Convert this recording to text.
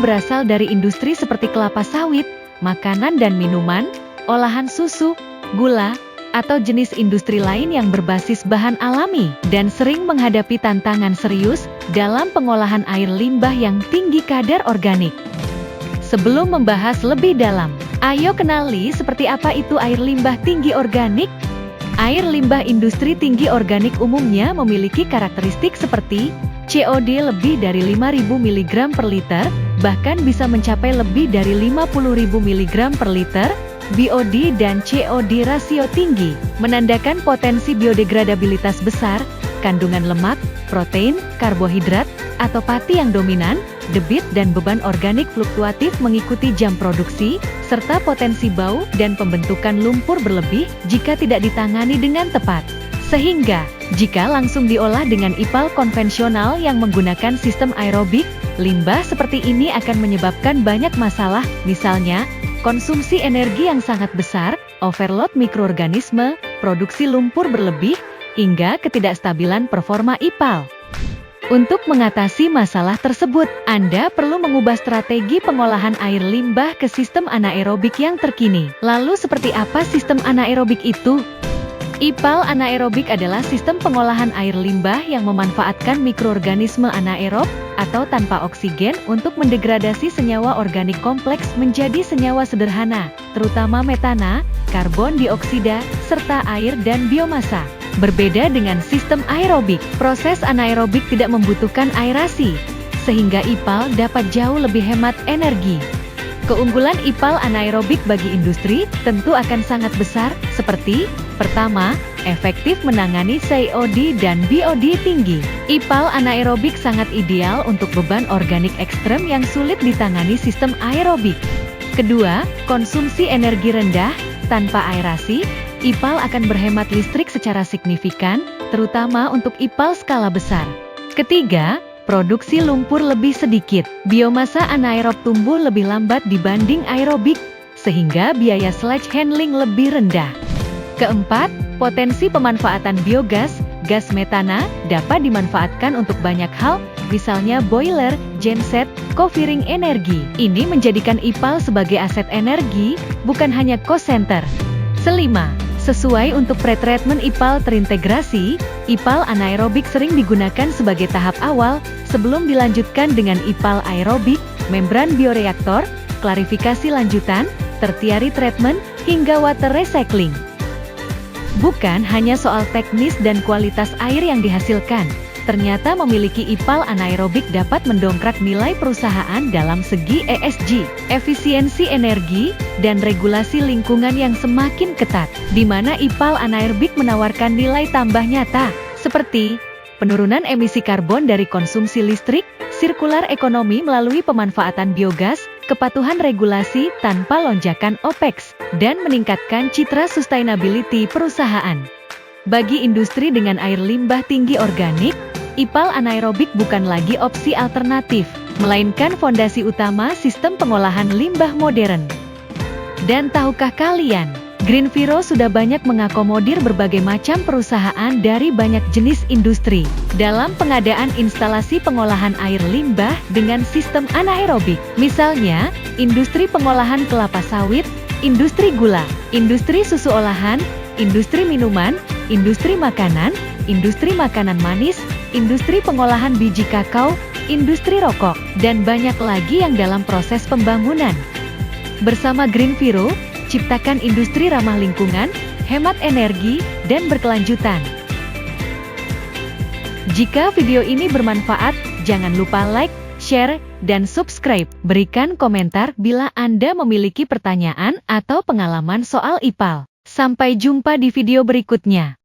berasal dari industri seperti kelapa sawit, makanan dan minuman, olahan susu, gula, atau jenis industri lain yang berbasis bahan alami, dan sering menghadapi tantangan serius dalam pengolahan air limbah yang tinggi kadar organik. Sebelum membahas lebih dalam, ayo kenali seperti apa itu air limbah tinggi organik. Air limbah industri tinggi organik umumnya memiliki karakteristik seperti COD lebih dari 5.000 mg per liter, bahkan bisa mencapai lebih dari 50.000 mg per liter, BOD dan COD rasio tinggi, menandakan potensi biodegradabilitas besar, kandungan lemak, protein, karbohidrat, atau pati yang dominan, debit dan beban organik fluktuatif mengikuti jam produksi, serta potensi bau dan pembentukan lumpur berlebih jika tidak ditangani dengan tepat. Sehingga, jika langsung diolah dengan IPAL konvensional yang menggunakan sistem aerobik, limbah seperti ini akan menyebabkan banyak masalah, misalnya, konsumsi energi yang sangat besar, overload mikroorganisme, produksi lumpur berlebih, hingga ketidakstabilan performa IPAL. Untuk mengatasi masalah tersebut, Anda perlu mengubah strategi pengolahan air limbah ke sistem anaerobik yang terkini. Lalu seperti apa sistem anaerobik itu? IPAL anaerobik adalah sistem pengolahan air limbah yang memanfaatkan mikroorganisme anaerob atau tanpa oksigen untuk mendegradasi senyawa organik kompleks menjadi senyawa sederhana, terutama metana, karbon dioksida, serta air dan biomasa. Berbeda dengan sistem aerobik, proses anaerobik tidak membutuhkan aerasi, sehingga IPAL dapat jauh lebih hemat energi. Keunggulan IPAL anaerobik bagi industri tentu akan sangat besar, seperti: pertama, efektif menangani COD dan BOD tinggi. IPAL anaerobik sangat ideal untuk beban organik ekstrem yang sulit ditangani sistem aerobik. Kedua, konsumsi energi rendah, tanpa aerasi, IPAL akan berhemat listrik secara signifikan, terutama untuk IPAL skala besar. Ketiga, produksi lumpur lebih sedikit. Biomasa anaerob tumbuh lebih lambat dibanding aerobik, sehingga biaya sludge handling lebih rendah. Keempat, potensi pemanfaatan biogas, gas metana, dapat dimanfaatkan untuk banyak hal, misalnya boiler, genset, co-firing energi. Ini menjadikan IPAL sebagai aset energi, bukan hanya cost center. Kelima, sesuai untuk pretreatment IPAL terintegrasi, IPAL anaerobik sering digunakan sebagai tahap awal, sebelum dilanjutkan dengan IPAL aerobik, membran bioreaktor, klarifikasi lanjutan, tertiary treatment, hingga water recycling. Bukan hanya soal teknis dan kualitas air yang dihasilkan, ternyata memiliki IPAL anaerobik dapat mendongkrak nilai perusahaan dalam segi ESG, efisiensi energi, dan regulasi lingkungan yang semakin ketat, di mana IPAL anaerobik menawarkan nilai tambah nyata, seperti penurunan emisi karbon dari konsumsi listrik, sirkular ekonomi melalui pemanfaatan biogas, kepatuhan regulasi tanpa lonjakan OPEX, dan meningkatkan citra sustainability perusahaan. Bagi industri dengan air limbah tinggi organik, IPAL anaerobik bukan lagi opsi alternatif, melainkan fondasi utama sistem pengolahan limbah modern. Dan tahukah kalian, GreenViro sudah banyak mengakomodir berbagai macam perusahaan dari banyak jenis industri dalam pengadaan instalasi pengolahan air limbah dengan sistem anaerobik. Misalnya, industri pengolahan kelapa sawit, industri gula, industri susu olahan, industri minuman, industri makanan manis, industri pengolahan biji kakao, industri rokok, dan banyak lagi yang dalam proses pembangunan. Bersama GreenViro, ciptakan industri ramah lingkungan, hemat energi, dan berkelanjutan. Jika video ini bermanfaat, jangan lupa like, share, dan subscribe. Berikan komentar bila Anda memiliki pertanyaan atau pengalaman soal IPAL. Sampai jumpa di video berikutnya.